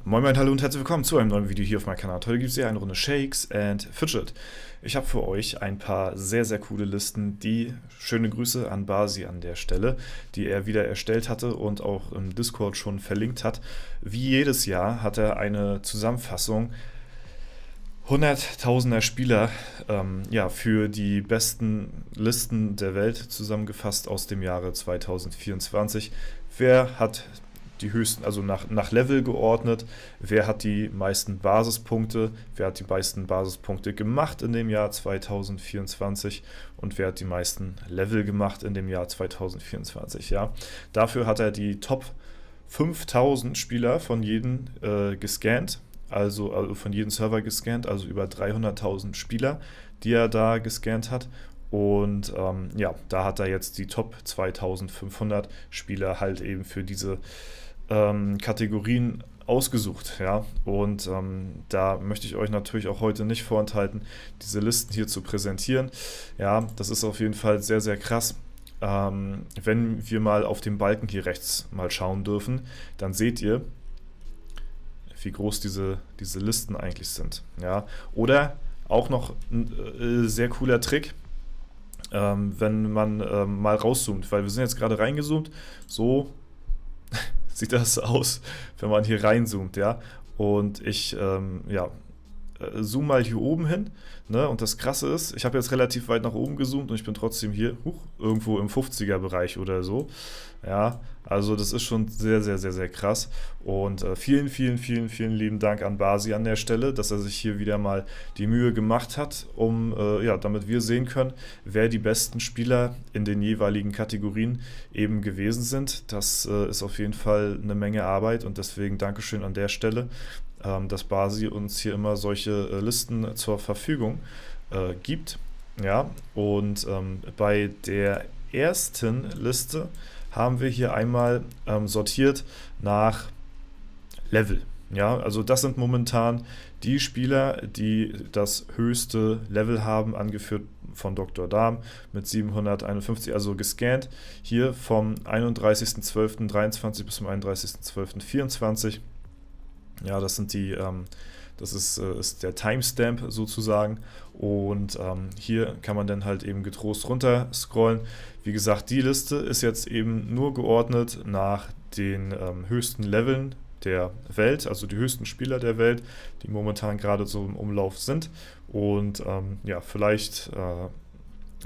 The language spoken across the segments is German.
Moin Moin, hallo und herzlich willkommen zu einem neuen Video hier auf meinem Kanal. Heute gibt es hier eine Runde Shakes and Fidget. Ich habe für euch ein paar sehr, sehr coole Listen, die schöne Grüße an Basi an der Stelle, die er wieder erstellt hatte und auch im Discord schon verlinkt hat. Wie jedes Jahr hat er eine Zusammenfassung Hunderttausender Spieler für die besten Listen der Welt zusammengefasst aus dem Jahre 2024. Wer hat die höchsten, also nach Level geordnet, wer hat die meisten Basispunkte, wer hat die meisten Basispunkte gemacht in dem Jahr 2024 und wer hat die meisten Level gemacht in dem Jahr 2024. Ja? Dafür hat er die Top 5000 Spieler von jedem gescannt, also von jedem Server gescannt, also über 300.000 Spieler, die er da gescannt hat. Und da hat er jetzt die Top 2500 Spieler halt eben für diese Kategorien ausgesucht, ja, und da möchte ich euch natürlich auch heute nicht vorenthalten, diese Listen hier zu präsentieren. Ja, das ist auf jeden Fall sehr, sehr krass. Wenn wir mal auf den Balken hier rechts mal schauen dürfen, dann seht ihr, wie groß diese Listen eigentlich sind, ja, oder auch noch ein sehr cooler Trick, wenn man mal rauszoomt, weil wir sind jetzt gerade reingezoomt, so sieht das aus, wenn man hier reinzoomt, ja. Und ich zoome mal hier oben hin, ne? Und das Krasse ist, ich habe jetzt relativ weit nach oben gezoomt und ich bin trotzdem hier irgendwo im 50er-Bereich oder so. Ja, also das ist schon sehr, sehr, sehr, sehr krass. Und vielen, vielen, vielen, vielen lieben Dank an Basi an der Stelle, dass er sich hier wieder mal die Mühe gemacht hat, damit wir sehen können, wer die besten Spieler in den jeweiligen Kategorien eben gewesen sind. Das ist auf jeden Fall eine Menge Arbeit und deswegen Dankeschön an der Stelle, dass Basi uns hier immer solche Listen zur Verfügung gibt. Ja, und bei der ersten Liste haben wir hier einmal sortiert nach Level. Ja, also das sind momentan die Spieler, die das höchste Level haben, angeführt von Dr. Darm mit 751, also gescannt, hier vom 31.12.23 bis zum 31.12.24. Ja, das sind die, das ist der Timestamp sozusagen, und hier kann man dann halt eben getrost runter scrollen. Wie gesagt, die Liste ist jetzt eben nur geordnet nach den höchsten Leveln der Welt, also die höchsten Spieler der Welt, die momentan gerade so im Umlauf sind, und vielleicht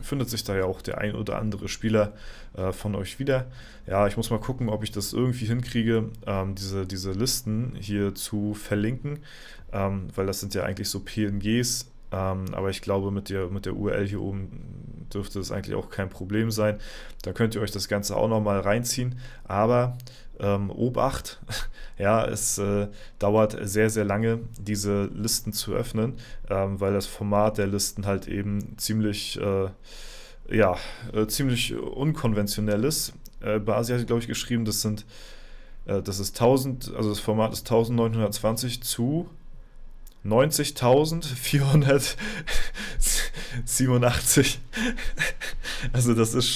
findet sich da ja auch der ein oder andere Spieler von euch wieder. Ja, ich muss mal gucken, ob ich das irgendwie hinkriege, diese Listen hier zu verlinken, weil das sind ja eigentlich so PNGs, aber ich glaube, mit der URL hier oben dürfte es eigentlich auch kein Problem sein. Da könnt ihr euch das Ganze auch nochmal reinziehen, aber Obacht, ja, es dauert sehr, sehr lange, diese Listen zu öffnen, weil das Format der Listen halt eben ziemlich unkonventionell ist. Basi hat, glaube ich, geschrieben, das ist 1000, also das Format ist 1920 zu 90.487. Also das ist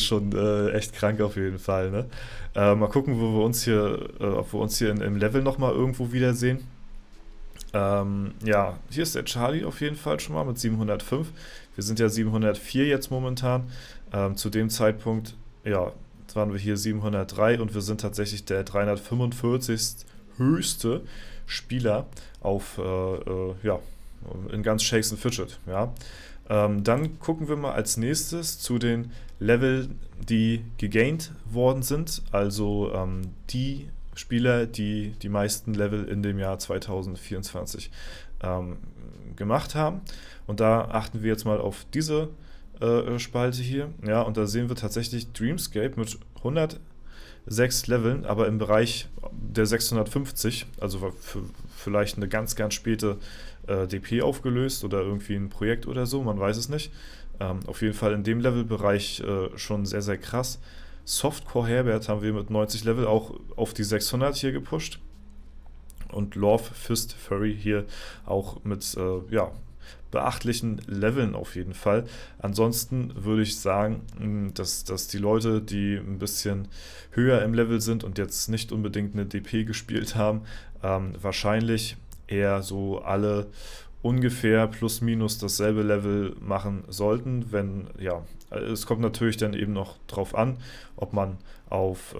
schon echt krank auf jeden Fall, ne? Mal gucken, ob wir uns hier im Level nochmal irgendwo wiedersehen. Hier ist der Charlie auf jeden Fall schon mal mit 705. Wir sind ja 704 jetzt momentan. Zu dem Zeitpunkt, waren wir hier 703 und wir sind tatsächlich der 345. höchste Spieler in ganz Shakes and Fidget. Ja. Dann gucken wir mal als nächstes zu den Level, die gegained worden sind, also die Spieler, die die meisten Level in dem Jahr 2024 gemacht haben. Und da achten wir jetzt mal auf diese Spalte hier. Ja, und da sehen wir tatsächlich Dreamscape mit 106 Leveln, aber im Bereich der 650, also für vielleicht eine ganz, ganz späte DP aufgelöst oder irgendwie ein Projekt oder so, man weiß es nicht. Auf jeden Fall in dem Levelbereich schon sehr, sehr krass. Softcore Herbert haben wir mit 90 Level auch auf die 600 hier gepusht. Und Love Fist Furry hier auch mit beachtlichen Leveln auf jeden Fall. Ansonsten würde ich sagen, dass die Leute, die ein bisschen höher im Level sind und jetzt nicht unbedingt eine DP gespielt haben, wahrscheinlich eher so alle ungefähr plus minus dasselbe Level machen sollten, wenn, ja, es kommt natürlich dann eben noch drauf an, ob man auf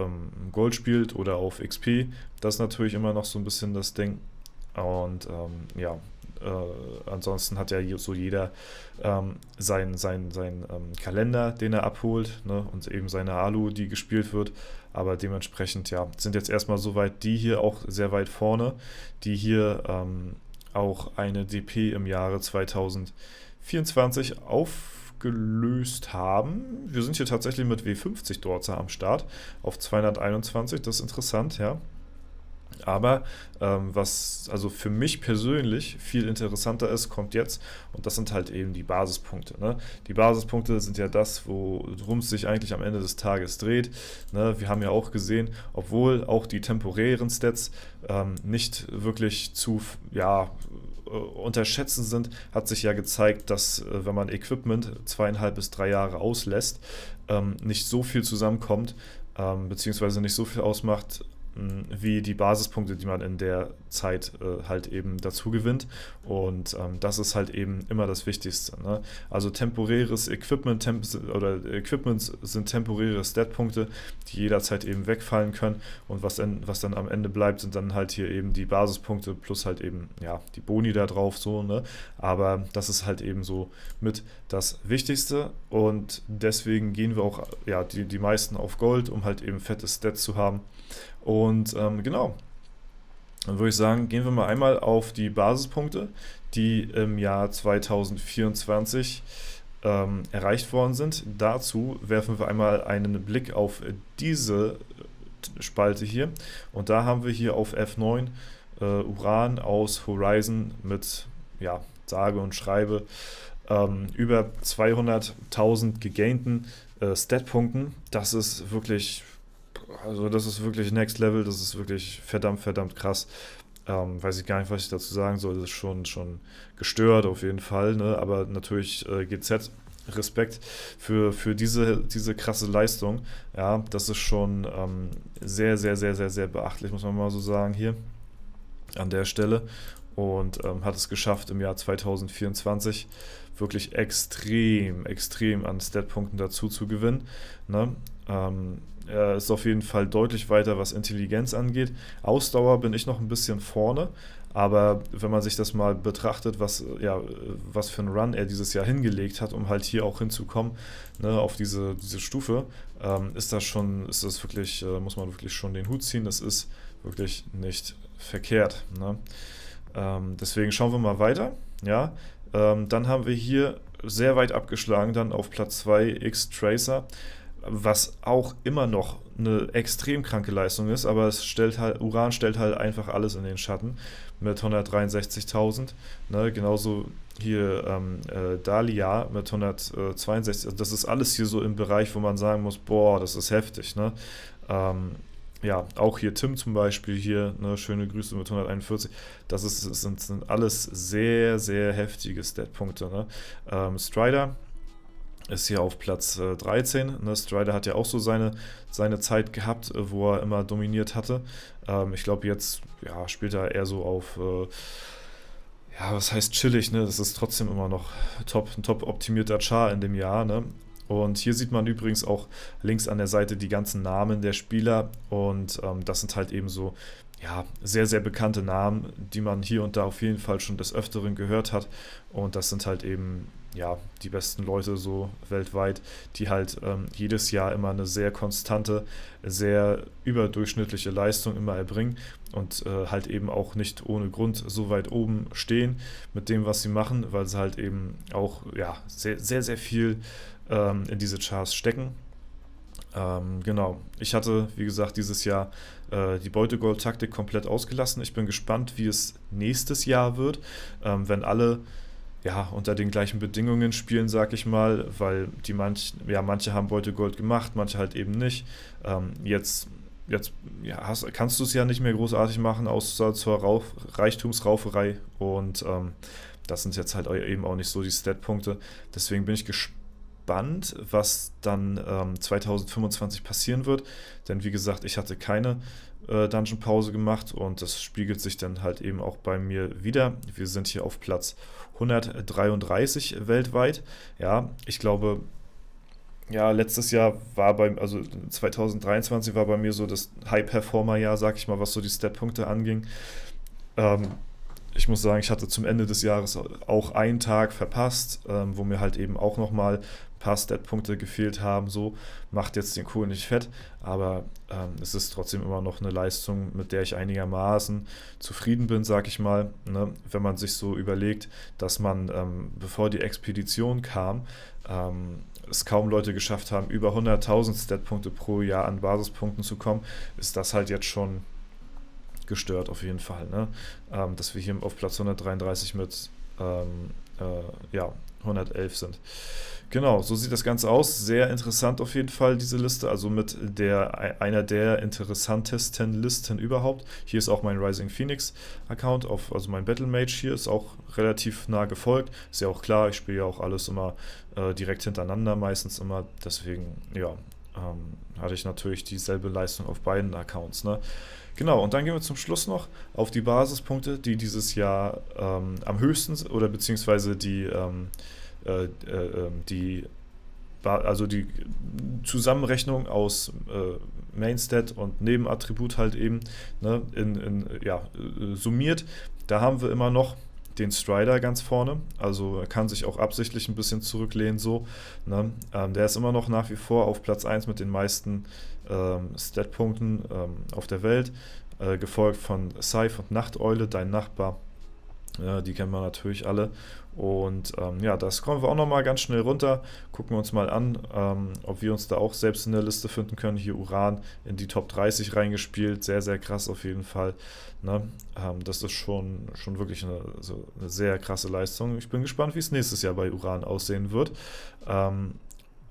Gold spielt oder auf XP. Das ist natürlich immer noch so ein bisschen das Ding. Und ja, ansonsten hat ja so jeder sein Kalender, den er abholt, ne? Und eben seine Alu, die gespielt wird. Aber dementsprechend, ja, sind jetzt erstmal soweit die hier auch sehr weit vorne, die hier auch eine DP im Jahre 2024 aufgelöst haben. Wir sind hier tatsächlich mit W50 dort am Start auf 221, das ist interessant, ja. Aber was also für mich persönlich viel interessanter ist, kommt jetzt und das sind halt eben die Basispunkte. Ne? Die Basispunkte sind ja das, worum es sich eigentlich am Ende des Tages dreht. Ne? Wir haben ja auch gesehen, obwohl auch die temporären Stats nicht wirklich zu unterschätzen sind, hat sich ja gezeigt, dass wenn man Equipment 2,5 bis 3 Jahre auslässt, nicht so viel zusammenkommt, beziehungsweise nicht so viel ausmacht, wie die Basispunkte, die man in der Zeit halt eben dazu gewinnt. Und das ist halt eben immer das Wichtigste. Ne? Also temporäres Equipment Equipments sind temporäre Statpunkte, die jederzeit eben wegfallen können. Und was dann am Ende bleibt, sind dann halt hier eben die Basispunkte plus halt eben ja die Boni da drauf so. Ne? Aber das ist halt eben so mit das Wichtigste. Und deswegen gehen wir auch ja die meisten auf Gold, um halt eben fette Stats zu haben. Und genau, dann würde ich sagen, gehen wir mal einmal auf die Basispunkte, die im Jahr 2024 erreicht worden sind. Dazu werfen wir einmal einen Blick auf diese Spalte hier. Und da haben wir hier auf F9 Uran aus Horizon mit, ja, sage und schreibe, über 200.000 gegainten Statpunkten. Das ist wirklich Next Level, das ist wirklich verdammt, verdammt krass. Weiß ich gar nicht, was ich dazu sagen soll, das ist schon gestört auf jeden Fall, ne? Aber natürlich GZ, Respekt für diese krasse Leistung, ja, das ist schon sehr, sehr, sehr, sehr, sehr beachtlich, muss man mal so sagen hier an der Stelle und hat es geschafft im Jahr 2024 wirklich extrem, extrem an Statpunkten dazu zu gewinnen, ne? Er ist auf jeden Fall deutlich weiter, was Intelligenz angeht. Ausdauer bin ich noch ein bisschen vorne, aber wenn man sich das mal betrachtet, was für einen Run er dieses Jahr hingelegt hat, um halt hier auch hinzukommen, ne, auf diese Stufe, ist das wirklich, muss man wirklich schon den Hut ziehen. Das ist wirklich nicht verkehrt. Ne? Deswegen schauen wir mal weiter. Ja? Dann haben wir hier sehr weit abgeschlagen, dann auf Platz 2 X-Tracer, was auch immer noch eine extrem kranke Leistung ist, aber Uran stellt halt einfach alles in den Schatten mit 163.000, ne? Genauso hier Dahlia mit 162, also das ist alles hier so im Bereich, wo man sagen muss, boah, das ist heftig, ne? Ja, auch hier Tim zum Beispiel hier, ne, schöne Grüße mit 141, sind alles sehr, sehr heftige Statpunkte, ne? Strider ist hier auf Platz 13. Ne? Strider hat ja auch so seine Zeit gehabt, wo er immer dominiert hatte. Ich glaube, jetzt spielt er eher so auf, was heißt chillig, ne? Das ist trotzdem immer noch ein top optimierter Char in dem Jahr. Ne? Und hier sieht man übrigens auch links an der Seite die ganzen Namen der Spieler. Und das sind halt eben so sehr, sehr bekannte Namen, die man hier und da auf jeden Fall schon des Öfteren gehört hat. Und das sind halt eben die besten Leute so weltweit, die halt jedes Jahr immer eine sehr konstante, sehr überdurchschnittliche Leistung immer erbringen und halt eben auch nicht ohne Grund so weit oben stehen mit dem, was sie machen, weil sie halt eben auch sehr, sehr, sehr viel in diese Charts stecken. Genau. Ich hatte, wie gesagt, dieses Jahr die Beutegold-Taktik komplett ausgelassen. Ich bin gespannt, wie es nächstes Jahr wird, wenn alle unter den gleichen Bedingungen spielen, sag ich mal, weil manche haben Beutegold gemacht, manche halt eben nicht. Jetzt kannst du es ja nicht mehr großartig machen, außer zur Reichtumsrauferei und das sind jetzt halt eben auch nicht so die Stat-Punkte. Deswegen bin ich gespannt, was dann 2025 passieren wird. Denn wie gesagt, ich hatte keine Dungeon-Pause gemacht und das spiegelt sich dann halt eben auch bei mir wieder. Wir sind hier auf Platz 133 weltweit. Ja, ich glaube, ja, letztes Jahr also 2023 war bei mir so das High-Performer-Jahr, sag ich mal, was so die Stat-Punkte anging. Ähm, Ich muss sagen, ich hatte zum Ende des Jahres auch einen Tag verpasst, wo mir halt eben auch nochmal ein paar Stat-Punkte gefehlt haben. So macht jetzt den Kohl nicht fett, aber es ist trotzdem immer noch eine Leistung, mit der ich einigermaßen zufrieden bin, sag ich mal. Ne? Wenn man sich so überlegt, dass man, bevor die Expedition kam, es kaum Leute geschafft haben, über 100.000 Stat-Punkte pro Jahr an Basispunkten zu kommen, ist das halt jetzt schon gestört auf jeden Fall, ne? Dass wir hier auf Platz 133 mit ja, 111 sind. Genau, so sieht das Ganze aus. Sehr interessant auf jeden Fall, diese Liste. Also mit einer der interessantesten Listen überhaupt. Hier ist auch mein Rising Phoenix Account, also mein Battle Mage hier ist auch relativ nah gefolgt. Ist ja auch klar, ich spiele ja auch alles immer direkt hintereinander, meistens immer. Deswegen, ja, hatte ich natürlich dieselbe Leistung auf beiden Accounts, ne? Genau, und dann gehen wir zum Schluss noch auf die Basispunkte, die dieses Jahr am höchsten oder beziehungsweise also die Zusammenrechnung aus Mainstat und Nebenattribut halt eben, ne, summiert. Da haben wir immer noch den Strider ganz vorne, also er kann sich auch absichtlich ein bisschen zurücklehnen so, ne? Der ist immer noch nach wie vor auf Platz 1 mit den meisten Stat-Punkten auf der Welt, gefolgt von Scythe und Nachteule, dein Nachbar. Ja, die kennen wir natürlich alle. Und ja, das kommen wir auch nochmal ganz schnell runter. Gucken wir uns mal an, ob wir uns da auch selbst in der Liste finden können. Hier Uran in die Top 30 reingespielt. Sehr, sehr krass auf jeden Fall. Ne? Das ist schon wirklich eine sehr krasse Leistung. Ich bin gespannt, wie es nächstes Jahr bei Uran aussehen wird.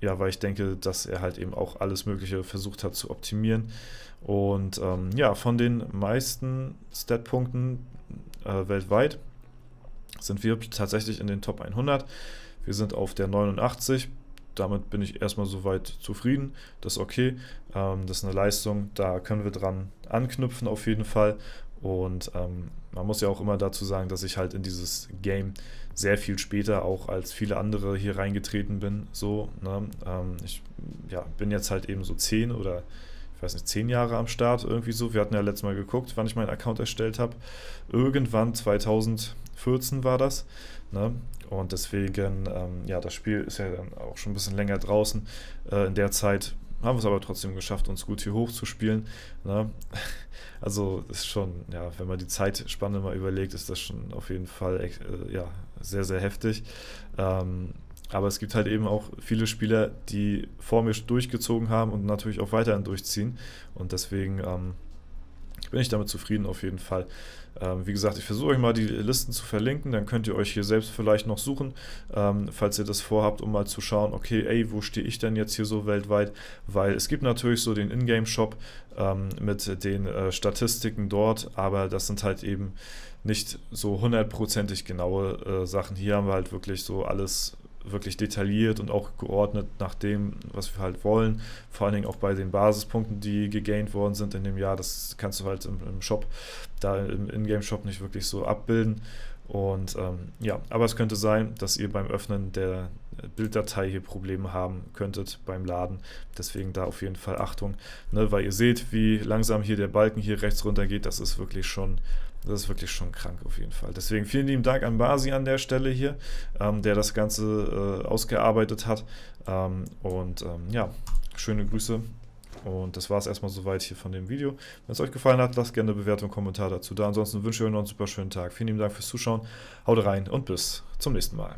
Ja, weil ich denke, dass er halt eben auch alles Mögliche versucht hat zu optimieren. Und ja, von den meisten Stat-Punkten weltweit sind wir tatsächlich in den Top 100. Wir sind auf der 89. Damit bin ich erstmal soweit zufrieden. Das ist okay. Das ist eine Leistung, da können wir dran anknüpfen auf jeden Fall. Und man muss ja auch immer dazu sagen, dass ich halt in dieses Game sehr viel später auch als viele andere hier reingetreten bin. So, ne? Ich bin jetzt halt eben so 10 oder ich weiß nicht, 10 Jahre am Start irgendwie so. Wir hatten ja letztes Mal geguckt, wann ich meinen Account erstellt habe. Irgendwann 2014 war das. Ne? Und deswegen, ja, das Spiel ist ja dann auch schon ein bisschen länger draußen. In der Zeit haben wir es aber trotzdem geschafft, uns gut hier hochzuspielen. Ne? Also ist schon, ja, wenn man die Zeitspanne mal überlegt, ist das schon auf jeden Fall ja, sehr, sehr heftig. Aber es gibt halt eben auch viele Spieler, die vor mir durchgezogen haben und natürlich auch weiterhin durchziehen. Und deswegen bin ich damit zufrieden auf jeden Fall. Wie gesagt, ich versuche euch mal die Listen zu verlinken, dann könnt ihr euch hier selbst vielleicht noch suchen, falls ihr das vorhabt, um mal zu schauen, okay, ey, wo stehe ich denn jetzt hier so weltweit? Weil es gibt natürlich so den Ingame-Shop mit den Statistiken dort, aber das sind halt eben nicht so hundertprozentig genaue Sachen. Hier haben wir halt wirklich so alles wirklich detailliert und auch geordnet nach dem, was wir halt wollen. Vor allen Dingen auch bei den Basispunkten, die gegaint worden sind in dem Jahr. Das kannst du halt im Shop, da im Ingame-Shop nicht wirklich so abbilden. Und ja, aber es könnte sein, dass ihr beim Öffnen der Bilddatei hier Probleme haben könntet beim Laden. Deswegen da auf jeden Fall Achtung, ne, weil ihr seht, wie langsam hier der Balken hier rechts runter geht. Das ist wirklich schon krank auf jeden Fall. Deswegen vielen lieben Dank an Basi an der Stelle hier, der das Ganze ausgearbeitet hat. Ja, schöne Grüße. Und das war es erstmal soweit hier von dem Video. Wenn es euch gefallen hat, lasst gerne eine Bewertung und Kommentar dazu da. Ansonsten wünsche ich euch noch einen super schönen Tag. Vielen lieben Dank fürs Zuschauen. Haut rein und bis zum nächsten Mal.